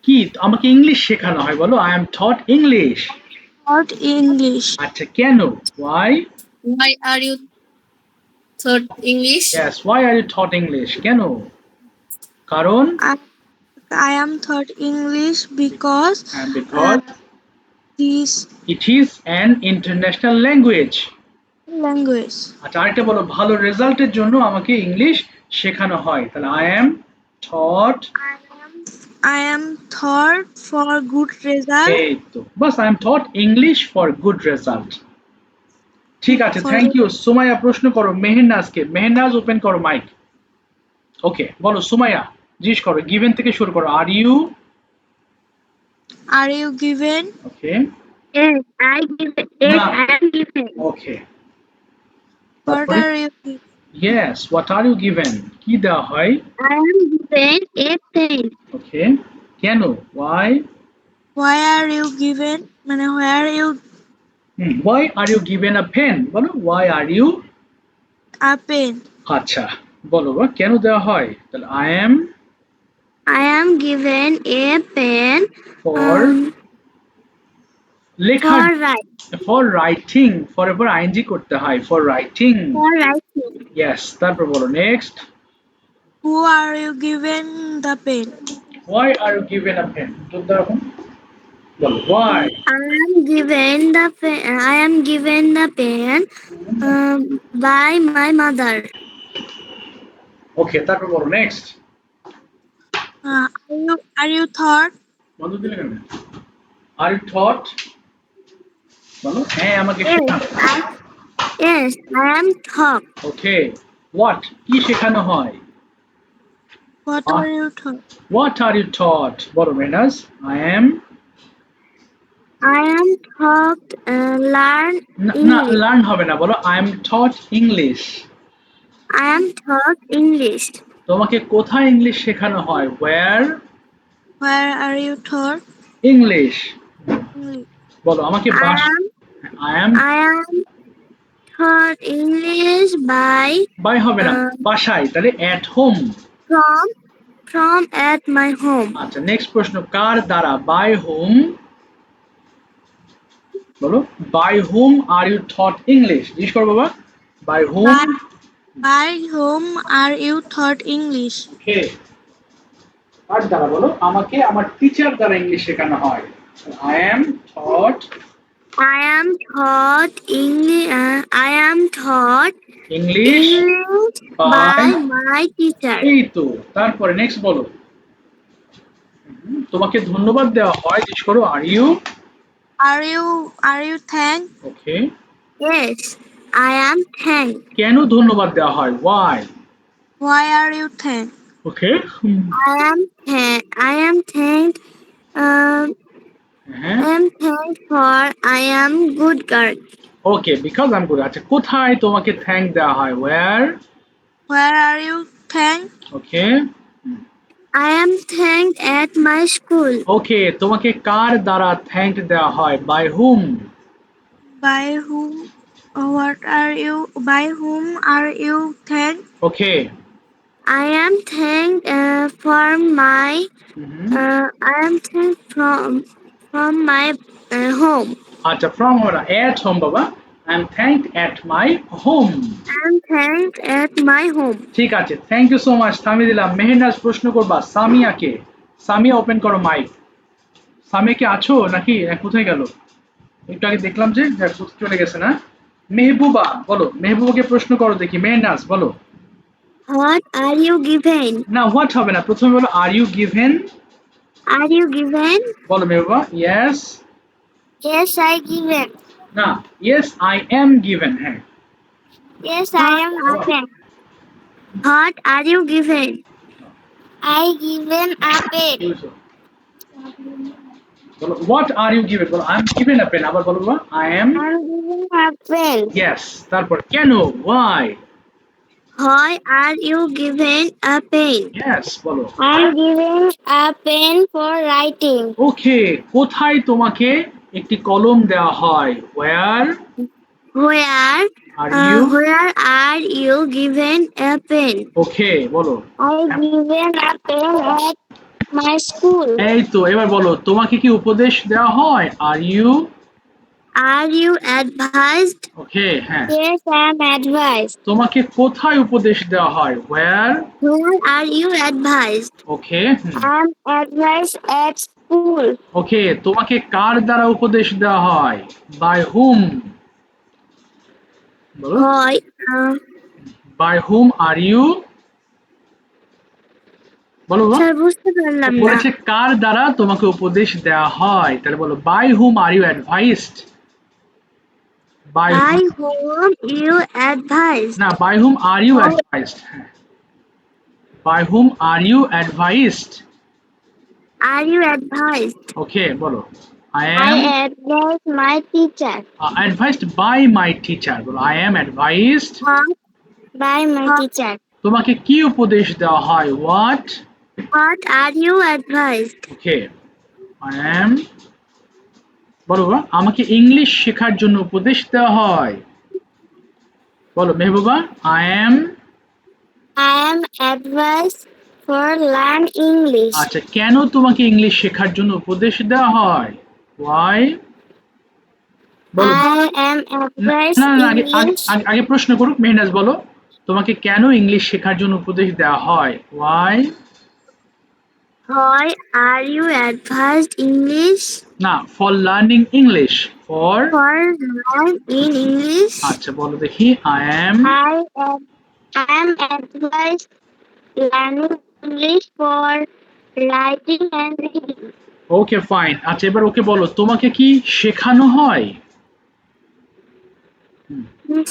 কি, আমাকে ইংলিশ শেখানো হয়, বলো I am taught English। taught English. আচ্ছা কেন? Why? Why are you taught English? Yes, why are you taught English? কেন? কারণ? I am taught English because And because this it is an international language. language. আচ্ছা আরেকটা বলো, ভালো রেজাল্টের জন্য আমাকে ইংলিশ শেখানো হয়, তাহলে I am taught। I am taught for good result. এই তো বাস, I am taught English for good result। ঠিক আছে, থ্যাংক ইউ। সুমাইয়া প্রশ্ন করো মেহেরনাজকে। মেহেরনাজ ওপেন করো মাইক। ওকে বলো সুমাইয়া, জিজ্ঞেস করো, গিভেন থেকে শুরু করো। Are you? Are you given? Okay, Yes, I given. Yes, No. I am given. Okay, What are you given? Yes, what are you given, কি দেওয়া হয়? I am given a pen. Okay, কেন? Why? Why are you given? মানে why are you why are you given a pen, বলো why are you. a pen? আচ্ছা বলো বা কেন দেওয়া হয়, তাহলে I am given a pen for লেখা, for writing. For writing, for এবার আইএনজি করতে হয়, for writing. For writing. Yes, তারপর বলো next. Who are you given the pen? Why are you given a pen? তো দেখুন বলো why। I am given the pen. I am given the pen by my mother. ওকে, তারপর বলো নেক্সট। Are you taught? বন্ধ দিলে কেন? আর ইউ থট, বলো হ্যাঁ আমাকে Yes, শেখানো। I am taught. Okay, what, কি শেখানো হয়? What are you taught? What are you taught? বলো Mehnaz. I am I am taught learn না English. লার্ন হবে না, বলো I am taught English. I am taught English. তোমাকে কোথায় ইংলিশ শেখানো হয়? Where Where are you taught English. English? বলো আমাকে I am I am taught English by হবে না, বাসায়, তাহলে at home. from at my home. আচ্ছা নেক্সট প্রশ্ন, কার দ্বারা? by whom, বলো by whom are you taught English? জিজ্ঞেস করো বাবা, by whom? By whom are you taught English? Okay. কার দ্বারা? বলো আমাকে আমার টিচার দ্বারা ইংলিশ শেখানো হয়। I am taught I am taught English. I am taught English English by by my teacher. এই তো, তারপরে নেক্সট বলো, তোমাকে ধন্যবাদ দেওয়া হয়, জিজ্ঞেস করো Are you thanked? Okay, Yes, I am thanked. কেন ধন্যবাদ দেওয়া হয়? why? Why are you thanked? Okay, I am thanked. হ্যাঁ I am thanked for I am good girl. Okay, because I am good. আচ্ছা কোথায় তোমাকে থ্যাঙ্ক দেওয়া হয়? Where are you thanked? Okay I am thanked at my school. ওকে, তোমাকে কার দ্বারা থ্যাঙ্ক দেওয়া হয়? by whom? By whom? By whom are you thanked? Okay I am thanked for my. I am thanked from my home. আচ্ছা ফ্রম ওরা at home বাবা, I am thanked at my home. I am thanked at my home. ঠিক আছে, থ্যাংক ইউ সো মাচ। থামিয়ে দিলাম। মেহেনাজ প্রশ্ন করবা সামিয়াকে। সামিয়া ওপেন করো মাইক। সামিয়া কি আছো নাকি কোথায় গেল? একটু আগে দেখলাম যে চলে গেছে না। মেহবুবা বলো, মেহবুবাকে প্রশ্ন করো দেখি। মেহেনাজ বলো। What are you given? না হোয়াট হবে না, প্রথমে বলো are you given. Are you given? বলো Mehbuba. Yes. Yes, I given. না ইয়েস আই এম গিভেন। হ্যাঁ Yes, I am given. What are you given? I given a pen. বলো হোয়াট আর ইউ গিভেন। বলো I am given a pen. আবার বলো বাবা I am. I'm given a pen. Yes, তারপর কেন? Why. Why are you given a pen? Yes বলো। I'm given a pen for writing. ওকে, কোথায় তোমাকে একটি কলম দেওয়া হয়? where Where are you given a pen? ওকে বলো। I given a pen at my school. এই তো, এবার বলো তোমাকে কি উপদেশ দেওয়া হয়? Are you advised? ওকে হ্যাঁ। Yes, I am advised. তোমাকে কোথায় উপদেশ দেওয়া হয়? where Where are you advised? Okay I am advised at school. ওকে, তোমাকে কার দ্বারা উপদেশ দেওয়া হয়? by whom বলো। by whom are you বলো বাবা। স্যার বুঝতে পারলাম না। বলেছে কার দ্বারা তোমাকে উপদেশ দেওয়া হয়, তাহলে বলো by whom are you advised? by whom you advised? না by whom are you advised? by whom are you advised? Are you advised? Okay বলো I I am advised my teacher. advised by my teacher। বলো I am advised By my teacher. তোমাকে কি উপদেশ দেওয়া হয়? what are you advised? Okay I am বলো বাবা। আমাকে ইংলিশ শেখার জন্য উপদেশ দেওয়া হয়। বলো Mehbooba. I am advised for learn English. আচ্ছা কেন তোমাকে ইংলিশ শেখার জন্য উপদেশ দেওয়া হয়? why বলো। I am advised না না, আগে প্রশ্ন করুক মেহনাজ। বলো তোমাকে কেন ইংলিশ শেখার জন্য উপদেশ দেওয়া হয়? why are you advised English? না for learning English। for learn in English. আচ্ছা বলো দেখি I am I am advised learning English for writing and reading. Okay fine. আচ্ছা এবার ওকে বলো তোমাকে কি শেখানো হয়?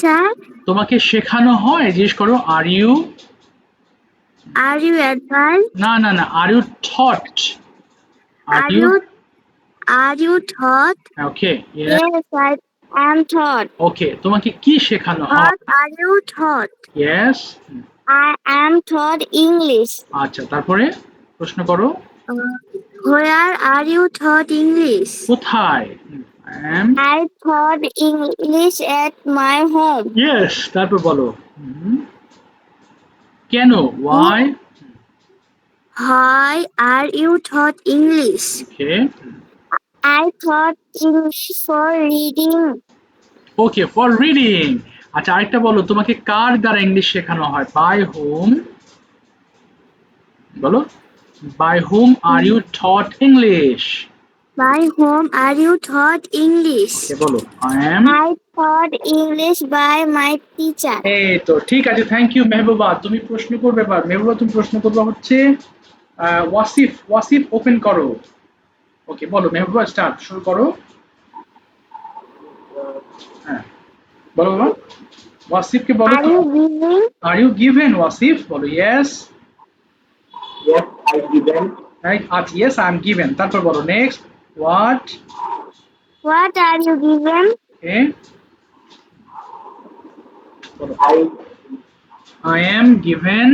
স্যার তোমাকে শেখানো হয়, জিজ্ঞেস করো are you Are you advised? না না না, are you taught, are Are you, you taught? Okay, Yes, I am taught. Okay, তোমাকে কি শেখানো হয়? What are you taught? Yes, I am taught English. আচ্ছা, তারপরে প্রশ্ন করো। Where are you taught English? কোথায়? am, I taught English at my home. Yes, তারপর বলো। কেন? why, Why are you taught English? Okay, I taught English for reading. Okay, for reading. আচ্ছা, আরেকটা বলো, তোমাকে কার দ্বারা ইংলিশ শেখানো হয়? বাই হোম, বলো, by home are you taught English? By whom are you taught English? Okay, বলো, I am, I taught English by my teacher. এই তো ঠিক আছে, থ্যাংক ইউ মেহবুবা। তুমি প্রশ্ন করবে এবার। মেহবুবা, তুমি প্রশ্ন করবে হচ্ছে ওয়াসিফ। ওয়াসিফ ওপেন করো। ওকে, বলো মেহবুবা, স্টার্ট, শুরু করো। হ্যাঁ, বলো বাবা। ওয়াসিফকে বলো Are তো, you giving? Are you given? Wasif বলো ইয়েস। Yes, I given. আচ্ছা, ইয়েস আই এম গিভেন। তারপর বলো next, what? What are you given? Okay, বলো I I am given.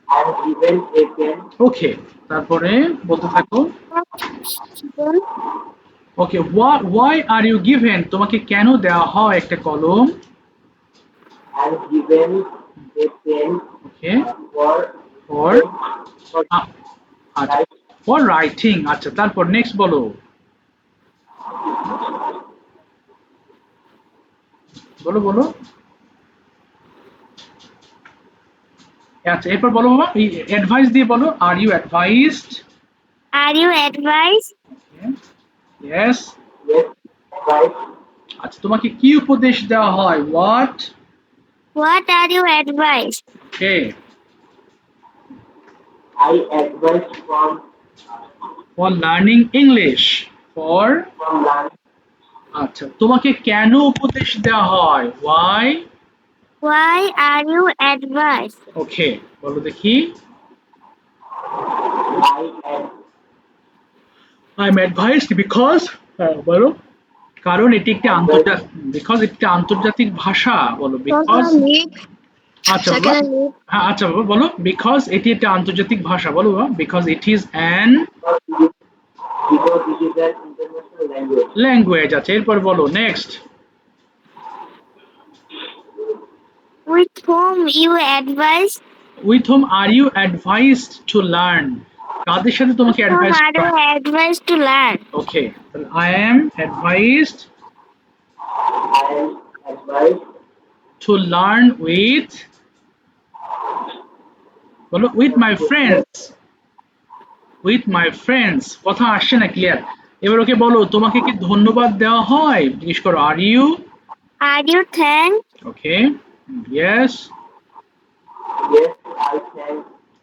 am given a pen. Okay, তারপরে বলতে থাকো। Given? Okay, why are you given? তোমাকে কেন দেওয়া হয় একটা কলম? I am given a pen okay, for for, আচ্ছা, ফর রাইটিং। আচ্ছা, তারপর নেক্সট বলো, বলো বলো। আচ্ছা, এরপর বলো বাবা, এই অ্যাডভাইস দিয়ে বলো, are you advised? Are you advised? Yes. yes, right. আচ্ছা, তোমাকে কি উপদেশ দেওয়া হয়? What? What are you advised? Okay, I advise for learning English, for, from learning. আচ্ছা, তোমাকে কেন উপদেশ দেওয়া হয়? Why? Why are you advised? Okay, বলো দেখি। I am I am advised because, বলো, কারণ এটি একটি আন্তর্জাতিক, বিকজ একটি আন্তর্জাতিক ভাষা, বলো বিকজ। আচ্ছা বাবা, হ্যাঁ, আচ্ছা বাবা বলো, বিকজ এটি একটা আন্তর্জাতিক ভাষা, বলো বাবা, because it is an because it is an international language. Language. আচ্ছা, এরপর বলো next, With whom you advised? With whom are you advised to learn? কাদের সাথে তোমাকে Whom advise? are you advised to learn? Okay, I am advised I am advised to learn with, বলো, with my friends, with my friends. কথা আসছে না ক্লিয়ার? এবার ওকে বলো, তোমাকে কি ধন্যবাদ দেওয়া হয়? জিজ্ঞেস করো, are you, Are you thanked? Okay, yes, yes, I thank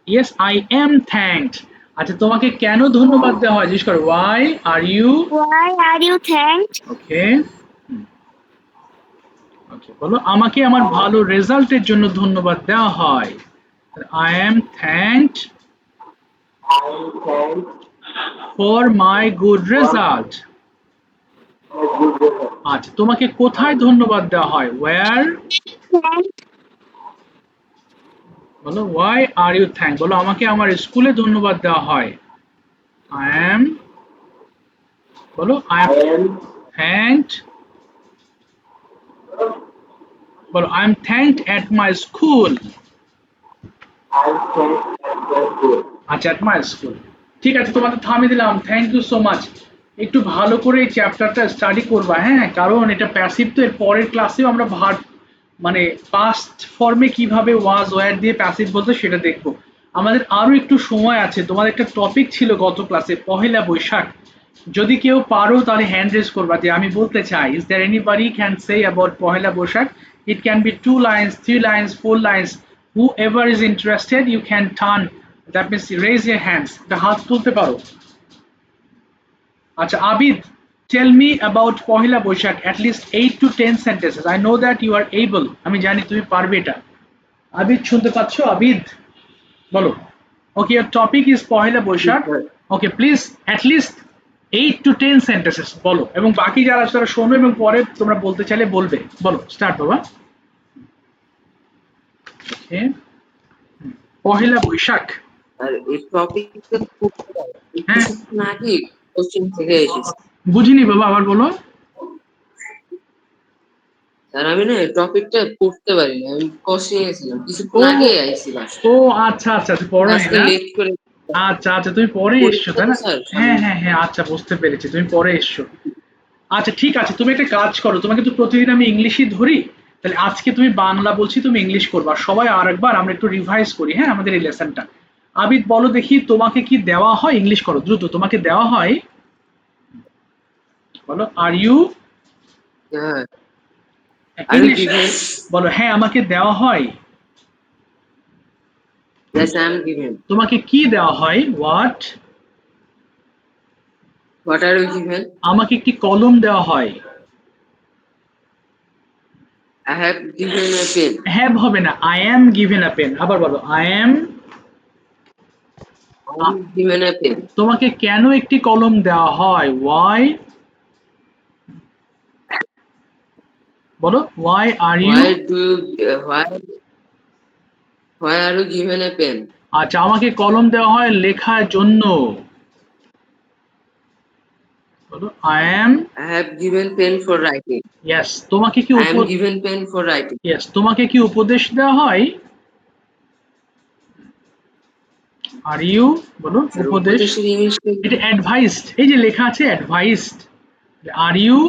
yes I am thanked. আচ্ছা, তোমাকে কেন ধন্যবাদ দেওয়া হয়? জিজ্ঞেস করো, why are you, Why are you thanked? Okay, okay, বলো, আমাকে আমার ভালো রেজাল্টের জন্য ধন্যবাদ দেওয়া হয়। I am thanked I am thanked for my good result. for good result. আচ্ছা, তোমাকে কোথায় ধন্যবাদ দেওয়া হয়? Where, Thanked. বলো, ওয়াই আর ইউ থ্যাঙ্ক? বলো, আমাকে আমার স্কুলে ধন্যবাদ দেওয়া হয়। আই এম, বলো, I I am am thanked, বলো, I am thanked at my school. I am thanked at the school. আচ্ছা, অ্যাট মাই স্কুল। ঠিক আছে, তোমাদের থামিয়ে দিলাম, থ্যাংক ইউ সো মাচ। একটু ভালো করে এই চ্যাপ্টারটা স্টাডি করবা, হ্যাঁ, কারণ এটা প্যাসিভ, তো এর পরের ক্লাসেও আমরা ভার্ব, মানে পাস্ট ফর্মে কিভাবে ওয়াজ ওয়্যার দিয়ে প্যাসিভ বলতে সেটা দেখবো। আমাদের আরো একটু সময় আছে। তোমাদের একটা টপিক ছিল গত ক্লাসে, পহেলা বৈশাখ। যদি কেউ পারো তাহলে হ্যান্ড রেজ করবা যে আমি বলতে চাই। Is there anybody can say about Pohela Boishakh? It can be 2 lines, 3 lines, 4 lines. Whoever is interested, you can turn, that means raise your hands, একটা হাত তুলতে পারো। আচ্ছা, Abid, tell me about Pohela Boishakh, at least 8 to 10 sentences. I know that you are able, আমি জানি তুমি পারবে এটা। আবিদ, শুনতে পাচ্ছো আবিদ? বলো। Okay, your topic is Pohela Boishakh. Okay, please at least 8 to 10 sentences বলো, এবং বাকি যারা আছে তারা শোনো এবং পরে তোমরা বলতে চাইলে বলবে। বলো, স্টার্ট বাবা। Okay, পহেলা বৈশাখ। আর এই টপিকটা হ্যাঁ, কিছুক্ষণ আগে কোশ্চেন থেকে এসেছে বুঝিনি বাবা, আবার বলো। স্যার। আমি না টপিকটা পড়তে পারি না, আমি কোশ্চেন গেছিলাম কিছুক্ষণ ও আগে আইছি বাসা। ও আচ্ছা আচ্ছা, পড়ো নাই আজকে না? লেট করে আচ্ছা আচ্ছা, তুমি পরে এসছো পরীক্ষা তাই তো না? স্যার হ্যাঁ সামনে। হ্যাঁ হ্যাঁ, আচ্ছা বুঝতে পেরেছি, তুমি পরে এসছো। আচ্ছা ঠিক আছে, তুমি একটা কাজ করো, তোমাকে তো প্রতিদিন আমি ইংলিশই ধরি, তাহলে আজকে তুমি বাংলা বলছি, তুমি ইংলিশ করবা, সবাই আরেকবার আমরা একটু রিভাইজ করি, হ্যাঁ, আমাদের এই লেসনটা। আবিদ বলো দেখি, তোমাকে কি দেওয়া হয়, ইংলিশ করো দ্রুত, তোমাকে দেওয়া হয়, বলো আর ইউ, হ্যাঁ, আর ইংলিশ গিভেন। বলো, হ্যাঁ আমাকে দেওয়া হয়। Yes I am given. তোমাকে কি দেওয়া হয়, what. What are you given? আমাকে একটি কলম দেওয়া হয়। I have given a pen. Have হবে না, I am given a pen, আবার বলো I am. I am given a pen. তোমাকে কেন একটি কলম দেওয়া হয়, ওয়াই। বলো, why are you. Why do you why are you given a pen? আচ্ছা, আমাকে কলম দেওয়া হয় লেখার জন্য। বলো, I am. I have given pen for writing. Yes, তোমাকে কি I am given pen for writing. Yes, তোমাকে কি উপদেশ দেওয়া হয়, আর ইউ। বলো, স্যার উপদেশ। উপদেশের ইংলিশটা কি? এটা অ্যাডভাইসড, এই যে লেখা আছে advised, are you.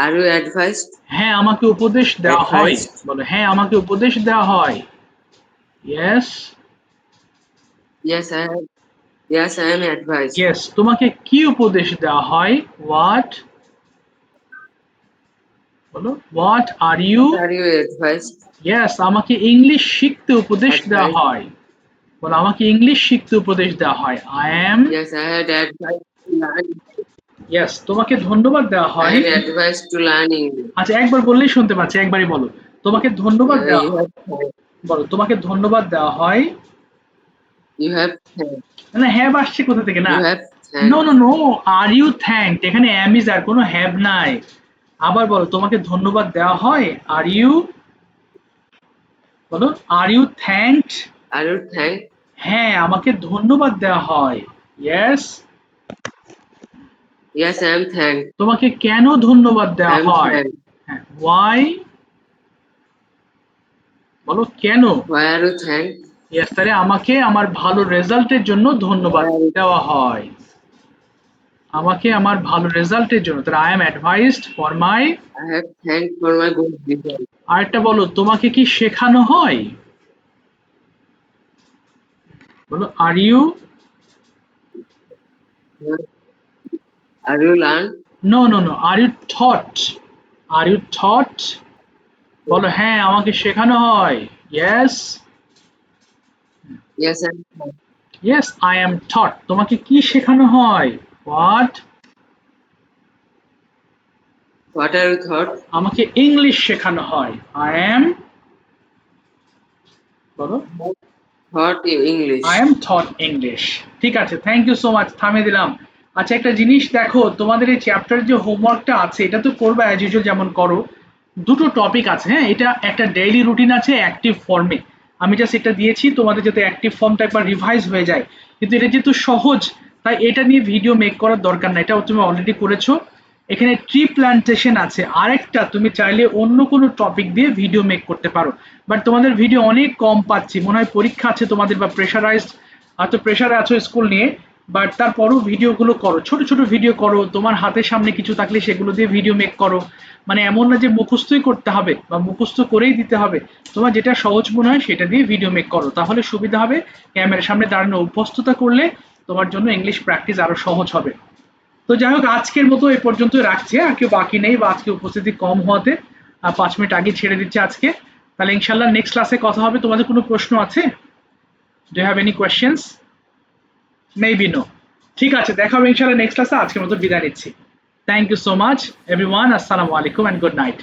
Are you advised? হ্যাঁ আমাকে উপদেশ দেওয়া হয়। অ্যাডভাইসড। বলো, হ্যাঁ আমাকে উপদেশ দেওয়া হয়। Yes. Yes I have yes I am advised. Yes, তোমাকে কি উপদেশ দেওয়া হয়, হোয়াট। বলো, what are you. What are you advised? Yes, আমাকে ইংলিশ শিখতে উপদেশ দেওয়া অ্যাডভাইস। হয়। বলো, আমাকে ইংলিশ শিখতে উপদেশ দেওয়া হয়, I am. Yes I had advice to learn. Yes, তোমাকে ধন্যবাদ দেওয়া আই হয়। Had advice two learn English. আচ্ছা, একবার বললেই শুনতে পাচ্ছি, একবারই বলো। তোমাকে ধন্যবাদ দেওয়া ইউ হয়। হ্যাভ বলো, তোমাকে ধন্যবাদ দেওয়া হয়। ইউ হ্যাভ না, হ্যাভ আসছে কোথা থেকে, না। You have no no no, are you thanked, এখানে অ্যাম ইজ, আর কোনো হ্যাভ নাই। আবার বলো, তোমাকে ধন্যবাদ দেওয়া হয়, আর ইউ। বলো, are you thanked. Are you thank. হ্যাঁ আমাকে ধন্যবাদ দেওয়া হয়, yes. Yes I am thank. তোমাকে কেন ধন্যবাদ আই দেওয়া এম হয়, থ্যাংক। হ্যাঁ ওয়াই। বলো, কেন। Why are you thank? Yes, তাহলে আমাকে আমার ভালো রেজাল্টের জন্য ধন্যবাদ দেওয়া হয়। আমাকে আমার ভালো রেজাল্টের জন্য, তাহলে I am advised for my. I have thank for my good result. আরেকটা বলো, তোমাকে কি শেখানো হয়। বলো, are you. Are you learn? No no no, are you taught. Are you taught. বলো, হ্যাঁ আমাকে শেখানো হয়, yes. Yes I am. Yes I am taught, তোমাকে কি শেখানো হয়, what. What are you taught? আমাকে ইংলিশ শেখানো হয়, আই এম। বলো, taught English. I am taught English. ঠিক আছে, থ্যাংক ইউ সো মাচ, থামিয়ে দিলাম। আচ্ছা, একটা জিনিস দেখো, তোমাদের এই চ্যাপ্টারের যে হোমওয়ার্কটা আছে এটা তো করবে অ্যাজ ইউজুয়াল যেমন করো। দুটো টপিক আছে, হ্যাঁ, এটা একটা ডেইলি রুটিন আছে অ্যাক্টিভ ফর্মে। আমি জাস্ট এটা দিয়েছি তোমাদের যাতে অ্যাক্টিভ ফর্মটা একবার রিভাইজ হয়ে যায়, কিন্তু এটা যেহেতু সহজ, তাই এটা নিয়ে ভিডিও মেক করার দরকার নাই, এটা তুমি অলরেডি করেছো। এখানে ট্রি প্ল্যান্টেশন আছে, আরেকটা তুমি চাইলে অন্য কোনো টপিক দিয়ে ভিডিও মেক করতে পারো। বাট তোমাদের ভিডিও অনেক কম পাচ্ছি, মনে হয় পরীক্ষা আছে তোমাদের বা প্রেশারাইজড, হয়তো প্রেশারে আছো স্কুল নিয়ে। বাট তারপরও ভিডিওগুলো করো, ছোট ছোট ভিডিও করো, তোমার হাতের সামনে কিছু থাকলে সেগুলো দিয়ে ভিডিও মেক করো। মানে এমন না যে মুখস্থই করতে হবে বা মুখস্থ করেই দিতে হবে, তোমার যেটা সহজ মনে হয় সেটা দিয়ে ভিডিও মেক করো, তাহলে সুবিধা হবে। ক্যামেরার সামনে দাঁড়ানো অভ্যস্ততা করলে তোমার জন্য ইংলিশ প্র্যাকটিস আরো সহজ হবে। তো যাই হোক, আজকের মতো এ পর্যন্ত রাখছি, আর কেউ বাকি নেই বা আজকে উপস্থিতি কম হওয়াতে 5 মিনিট আগে ছেড়ে দিচ্ছে আজকে। তাহলে ইনশাল্লাহ নেক্সট ক্লাসে কথা হবে। তোমাদের কোনো প্রশ্ন আছে, do have any questions, maybe no. ঠিক আছে, দেখা হবে ইনশাল্লাহ নেক্সট ক্লাসে, আজকের মতো বিদায় নিচ্ছি। Thank you so much everyone, আসসালামু আলাইকুম অ্যান্ড গুড নাইট।